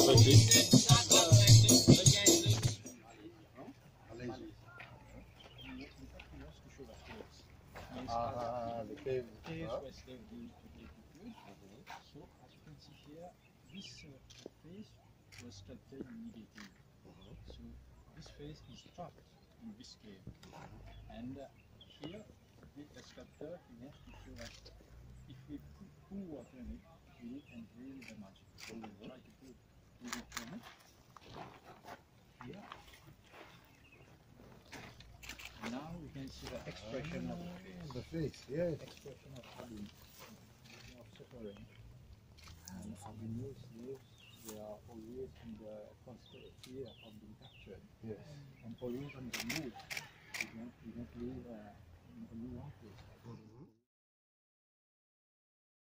The cave. Caves were still used to dig the wood. So as you can see here, this face was sculpted immediately. So this face is trapped in this cave. And here the sculptor he wants to show that if we pour water in it, we can really damage it. So we try to put water in it. Here. And now we can see the expression of the face. The face, yes. Expression of pain, of suffering. And beneath this, they are always in the constant fear of being captured. Yes. And always on the move. We don't live in a new place.